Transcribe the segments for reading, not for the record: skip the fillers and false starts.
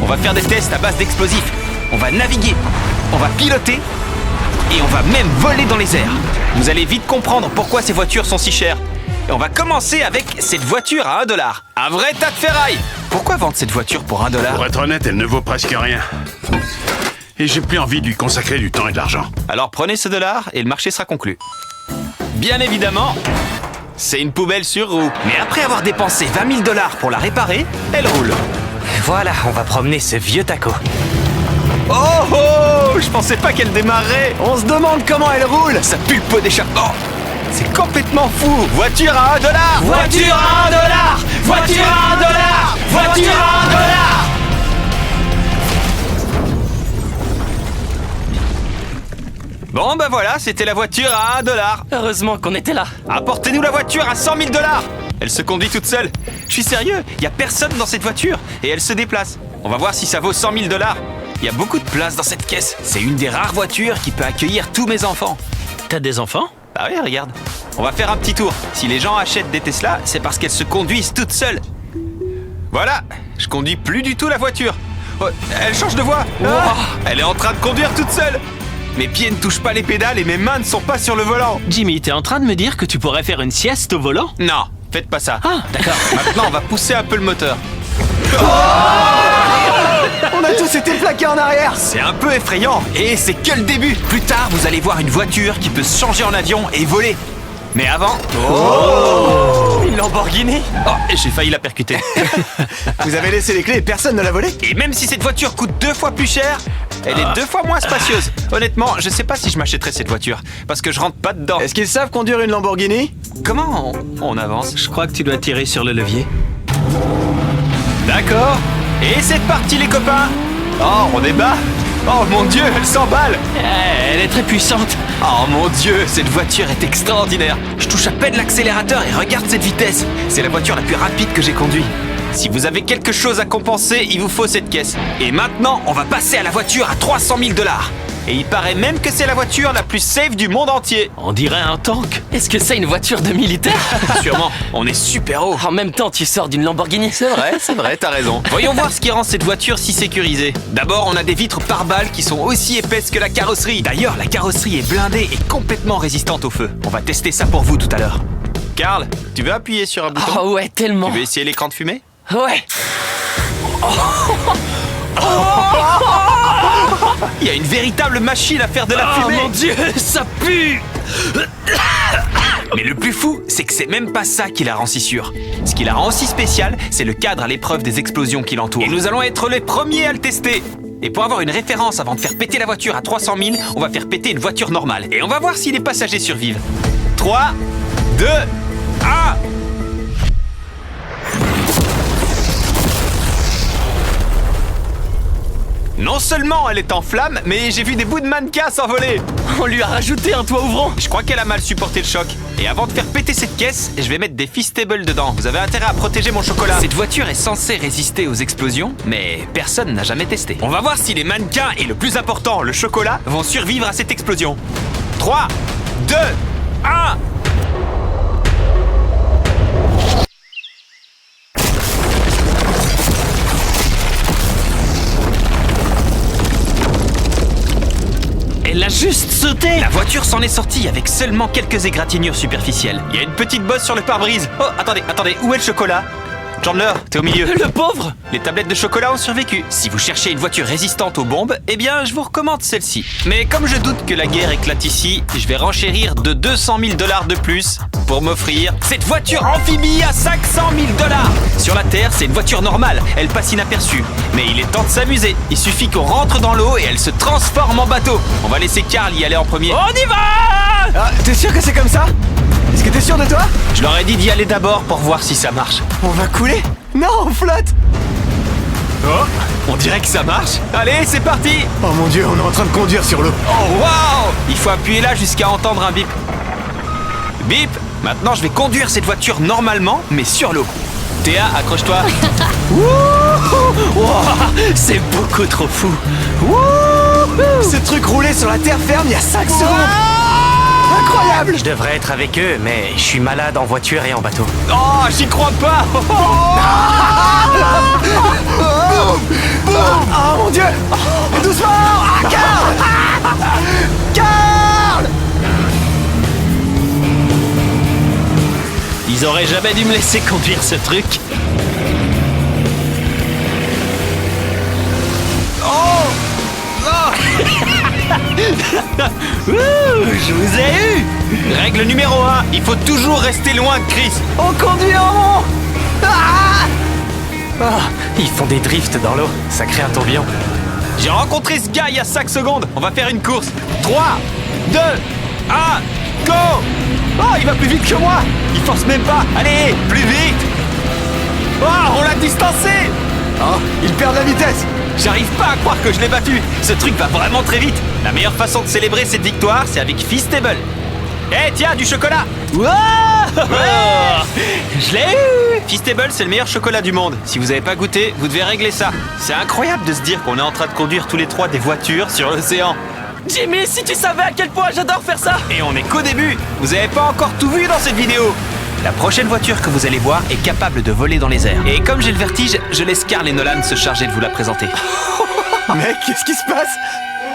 On va faire des tests à base d'explosifs. On va naviguer, on va piloter et on va même voler dans les airs. Vous allez vite comprendre pourquoi ces voitures sont si chères. Et on va commencer avec cette voiture à $1. Un vrai tas de ferraille. Pourquoi vendre cette voiture pour $1? Pour être honnête, elle ne vaut presque rien. Et j'ai plus envie de lui consacrer du temps et de l'argent. Alors prenez ce dollar et le marché sera conclu. Bien évidemment, c'est une poubelle sur roue. Mais après avoir dépensé $20 000 pour la réparer, elle roule. Voilà, on va promener ce vieux taco. Oh oh, je pensais pas qu'elle démarrait. On se demande comment elle roule. Ça pue le pot d'échappement. C'est complètement fou. Voiture à $1. Voiture à $1. Voiture à $1. Voiture à $1. Bon bah voilà, c'était la voiture à $1. Heureusement qu'on était là. Apportez-nous la voiture à $100 000. Elle se conduit toute seule. Je suis sérieux, il y a personne dans cette voiture et elle se déplace. On va voir si ça vaut $100 000. Il y a beaucoup de place dans cette caisse. C'est une des rares voitures qui peut accueillir tous mes enfants. T'as des enfants? Bah oui, regarde. On va faire un petit tour. Si les gens achètent des Tesla, c'est parce qu'elles se conduisent toutes seules. Voilà, je conduis plus du tout la voiture. Oh, elle change de voie. Ah, elle est en train de conduire toute seule. Mes pieds ne touchent pas les pédales et mes mains ne sont pas sur le volant. Jimmy, t'es en train de me dire que tu pourrais faire une sieste au volant? Non, faites pas ça. Ah, d'accord. Maintenant, on va pousser un peu le moteur. On a tous été plaqués en arrière. C'est un peu effrayant et c'est que le début. Plus tard, vous allez voir une voiture qui peut se changer en avion et voler. Mais avant... Une Lamborghini? Oh, j'ai failli la percuter. Vous avez laissé les clés et personne ne l'a volé? Et même si cette voiture coûte 2 fois plus cher, elle est 2 fois moins spacieuse. Honnêtement, je sais pas si je m'achèterais cette voiture, parce que je rentre pas dedans. Est-ce qu'ils savent conduire une Lamborghini? Comment on avance? Je crois que tu dois tirer sur le levier. D'accord. Et c'est parti les copains. Oh, on est bas. Oh mon Dieu, elle s'emballe. Elle est très puissante. Oh mon Dieu, cette voiture est extraordinaire. Je touche à peine l'accélérateur et regarde cette vitesse. C'est la voiture la plus rapide que j'ai conduite. Si vous avez quelque chose à compenser, il vous faut cette caisse. Et maintenant, on va passer à la voiture à $300 000. Et il paraît même que c'est la voiture la plus safe du monde entier. On dirait un tank. Est-ce que c'est une voiture de militaire? Sûrement, on est super haut. En même temps, tu sors d'une Lamborghini. C'est vrai, t'as raison. Voyons voir ce qui rend cette voiture si sécurisée. D'abord, on a des vitres pare-balles qui sont aussi épaisses que la carrosserie. D'ailleurs, la carrosserie est blindée et complètement résistante au feu. On va tester ça pour vous tout à l'heure. Karl, tu veux appuyer sur un bouton? Oh ouais, tellement. Tu veux essayer l'écran de fumée? Ouais. Il y a une véritable machine à faire de la Oh fumée. mon Dieu, ça pue. Mais le plus fou, c'est que c'est même pas ça qui la rend si sûre. Ce qui la rend aussi spéciale, c'est le cadre à l'épreuve des explosions qui l'entourent. Et nous allons être les premiers à le tester. Et pour avoir une référence avant de faire péter la voiture à 300 000, on va faire péter une voiture normale. Et on va voir si les passagers survivent. 3, 2, 1... Non seulement elle est en flammes, mais j'ai vu des bouts de mannequin s'envoler. On lui a rajouté un toit ouvrant. Je crois qu'elle a mal supporté le choc. Et avant de faire péter cette caisse, je vais mettre des Feastables dedans. Vous avez intérêt à protéger mon chocolat. Cette voiture est censée résister aux explosions, mais personne n'a jamais testé. On va voir si les mannequins et le plus important, le chocolat, vont survivre à cette explosion. 3, 2, 1... Elle a juste sauté. La voiture s'en est sortie avec seulement quelques égratignures superficielles. Il y a une petite bosse sur le pare-brise. Oh, attendez, où est le chocolat? Chandler, t'es au milieu. Le pauvre. Les tablettes de chocolat ont survécu. Si vous cherchez une voiture résistante aux bombes, eh bien, je vous recommande celle-ci. Mais comme je doute que la guerre éclate ici, je vais renchérir de $200 000 de plus pour m'offrir cette voiture amphibie à $500 000. Sur la Terre, c'est une voiture normale. Elle passe inaperçue. Mais il est temps de s'amuser. Il suffit qu'on rentre dans l'eau et elle se transforme en bateau. On va laisser Karl y aller en premier. On y va. Ah, t'es sûr que c'est comme ça? Est-ce que t'es sûr de toi? Je leur ai dit d'y aller d'abord pour voir si ça marche. On va couler? Non, on flotte! Oh, on dirait que ça marche. Allez, c'est parti. Oh mon Dieu, on est en train de conduire sur l'eau. Oh, waouh! Il faut appuyer là jusqu'à entendre un bip. Bip! Maintenant, je vais conduire cette voiture normalement, mais sur l'eau. Théa, accroche-toi. Wow, c'est beaucoup trop fou. Ce truc roulait sur la terre ferme il y a 5 secondes. Incroyable! Je devrais être avec eux, mais je suis malade en voiture et en bateau. Oh, j'y crois pas. Doucement! Ah, Carl! Carl! Ils auraient jamais dû me laisser conduire ce truc. Ouh, je vous ai eu! Règle numéro 1, il faut toujours rester loin de Chris. On conduit en rond! Ah! Ah, ils font des drifts dans l'eau, ça crée un tourbillon. J'ai rencontré ce gars il y a 5 secondes. On va faire une course. 3, 2, 1, go! Oh, il va plus vite que moi. Il force même pas. Allez, plus vite! Oh, on l'a distancé! Oh, il perd de la vitesse! J'arrive pas à croire que je l'ai battu. Ce truc va vraiment très vite. La meilleure façon de célébrer cette victoire, c'est avec Feastable. Eh, tiens, du chocolat! Wow! Je l'ai eu! Feastable, c'est le meilleur chocolat du monde. Si vous avez pas goûté, vous devez régler ça. C'est incroyable de se dire qu'on est en train de conduire tous les trois des voitures sur l'océan. Jimmy, si tu savais à quel point j'adore faire ça! Et on est qu'au début. Vous avez pas encore tout vu dans cette vidéo. La prochaine voiture que vous allez voir est capable de voler dans les airs. Et comme j'ai le vertige, je laisse Carl et Nolan se charger de vous la présenter. Mec, qu'est-ce qui se passe?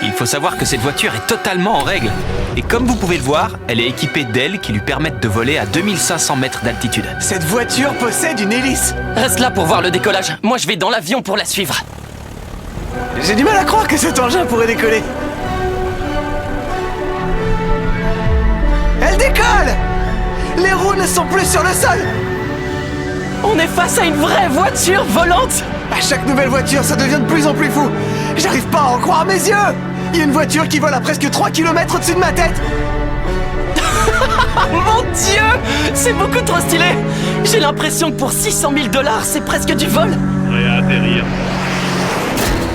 Il faut savoir que cette voiture est totalement en règle. Et comme vous pouvez le voir, elle est équipée d'ailes qui lui permettent de voler à 2500 mètres d'altitude. Cette voiture possède une hélice! Reste là pour voir le décollage. Moi, je vais dans l'avion pour la suivre. J'ai du mal à croire que cet engin pourrait décoller. Elle décolle! Les roues ne sont plus sur le sol! On est face à une vraie voiture volante! À chaque nouvelle voiture, ça devient de plus en plus fou! J'arrive pas à en croire mes yeux! Il y a une voiture qui vole à presque 3 km au-dessus de ma tête! Mon Dieu! C'est beaucoup trop stylé! J'ai l'impression que pour 600 000 $, c'est presque du vol!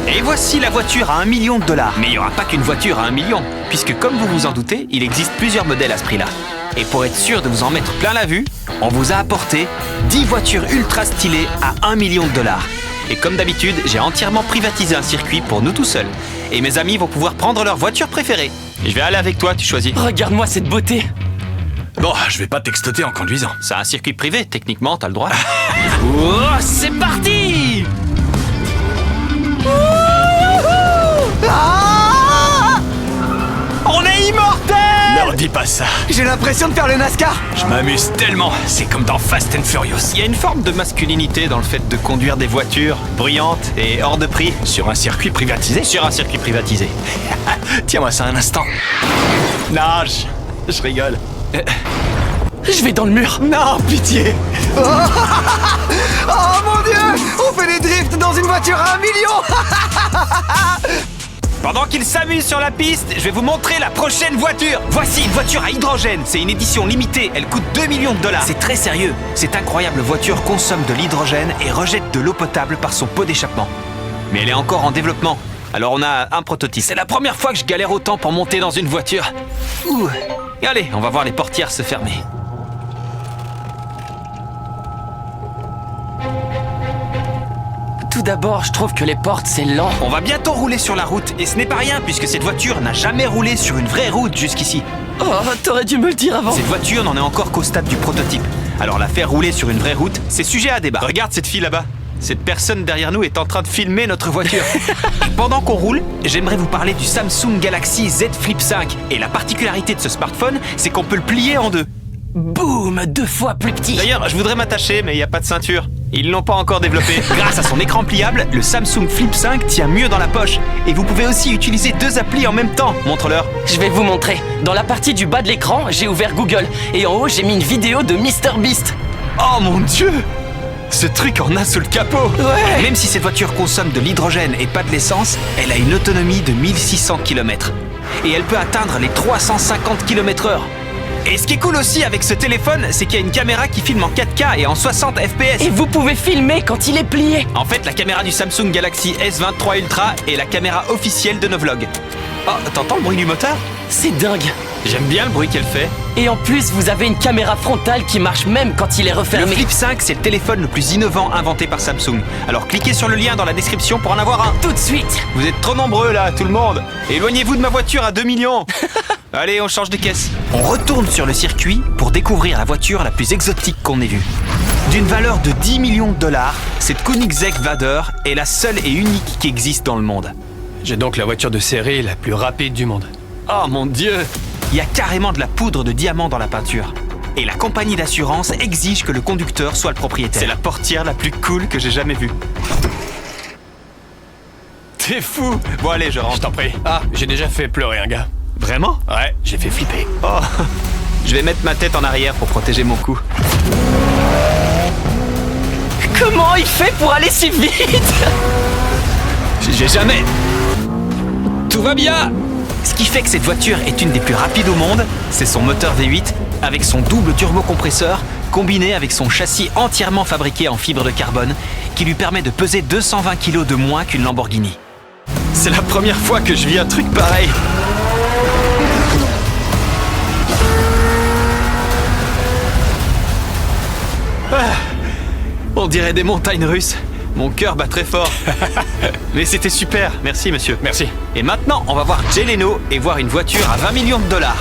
Et voici la voiture à $1 million. Mais il n'y aura pas qu'une voiture à 1 million, puisque comme vous vous en doutez, il existe plusieurs modèles à ce prix-là. Et pour être sûr de vous en mettre plein la vue, on vous a apporté 10 voitures ultra stylées à $1 million. Et comme d'habitude, j'ai entièrement privatisé un circuit pour nous tout seuls. Et mes amis vont pouvoir prendre leur voiture préférée. Je vais aller avec toi, tu choisis. Regarde-moi cette beauté! Bon, je vais pas textoter en conduisant. C'est un circuit privé, techniquement, t'as le droit. Oh, c'est parti! Ah! On est immortels! Ne dis pas ça. J'ai l'impression de faire le NASCAR! Je m'amuse tellement. C'est comme dans Fast and Furious. Il y a une forme de masculinité dans le fait de conduire des voitures bruyantes et hors de prix Sur un circuit privatisé. sur un circuit privatisé. Tiens-moi ça un instant. Non, je rigole. Je vais dans le mur! Non, pitié! Oh, oh mon Dieu! On fait des drifts dans une voiture à 1 million! Pendant qu'ils s'amusent sur la piste, je vais vous montrer la prochaine voiture. Voici une voiture à hydrogène. C'est une édition limitée. Elle coûte $2 millions. C'est très sérieux. Cette incroyable voiture consomme de l'hydrogène et rejette de l'eau potable par son pot d'échappement. Mais elle est encore en développement. Alors on a un prototype. C'est la première fois que je galère autant pour monter dans une voiture. Ouh. Allez, on va voir les portières se fermer. Tout d'abord, je trouve que les portes, c'est lent. On va bientôt rouler sur la route. Et ce n'est pas rien puisque cette voiture n'a jamais roulé sur une vraie route jusqu'ici. Oh, t'aurais dû me le dire avant. Cette voiture n'en est encore qu'au stade du prototype. Alors la faire rouler sur une vraie route, c'est sujet à débat. Regarde cette fille là-bas. Cette personne derrière nous est en train de filmer notre voiture. Et pendant qu'on roule, j'aimerais vous parler du Samsung Galaxy Z Flip 5. Et la particularité de ce smartphone, c'est qu'on peut le plier en deux. Boum, 2 fois plus petit. D'ailleurs, je voudrais m'attacher, mais il n'y a pas de ceinture. Ils l'ont pas encore développé. Grâce à son écran pliable, le Samsung Flip 5 tient mieux dans la poche. Et vous pouvez aussi utiliser 2 applis en même temps. Montre-leur. Je vais vous montrer. Dans la partie du bas de l'écran, j'ai ouvert Google. Et en haut, j'ai mis une vidéo de MrBeast. Oh mon Dieu! Ce truc en a sous le capot. Ouais. Même si cette voiture consomme de l'hydrogène et pas de l'essence, elle a une autonomie de 1600 km. Et elle peut atteindre les 350 km/h. Et ce qui est cool aussi avec ce téléphone, c'est qu'il y a une caméra qui filme en 4K et en 60 fps. Et vous pouvez filmer quand il est plié. En fait, la caméra du Samsung Galaxy S23 Ultra est la caméra officielle de nos vlogs. Oh, t'entends le bruit du moteur? C'est dingue. J'aime bien le bruit qu'elle fait. Et en plus, vous avez une caméra frontale qui marche même quand il est Le refermé. Flip 5, c'est le téléphone le plus innovant inventé par Samsung. Alors cliquez sur le lien dans la description pour en avoir un. Tout de suite. Vous êtes trop nombreux là, tout le monde. Éloignez-vous de ma voiture à 2 millions. Allez, on change de caisse. On retourne sur le circuit pour découvrir la voiture la plus exotique qu'on ait vue. D'une valeur de $10 millions, cette Koenigsegg Wader est la seule et unique qui existe dans le monde. J'ai donc la voiture de série la plus rapide du monde. Oh mon Dieu! Il y a carrément de la poudre de diamant dans la peinture. Et la compagnie d'assurance exige que le conducteur soit le propriétaire. C'est la portière la plus cool que j'ai jamais vue. T'es fou! Bon allez, je rentre. Je t'en prie. Ah, j'ai déjà fait pleurer un gars. Vraiment? Ouais, j'ai fait flipper. Oh! Je vais mettre ma tête en arrière pour protéger mon cou. Comment il fait pour aller si vite? J'ai jamais... Tout va bien! Ce qui fait que cette voiture est une des plus rapides au monde, c'est son moteur V8 avec son double turbocompresseur combiné avec son châssis entièrement fabriqué en fibre de carbone qui lui permet de peser 220 kg de moins qu'une Lamborghini. C'est la première fois que je vis un truc pareil. Ah, on dirait des montagnes russes. Mon cœur bat très fort. Mais c'était super, merci monsieur. Merci. Et maintenant, on va voir Jay Leno et voir une voiture à 20 millions de dollars.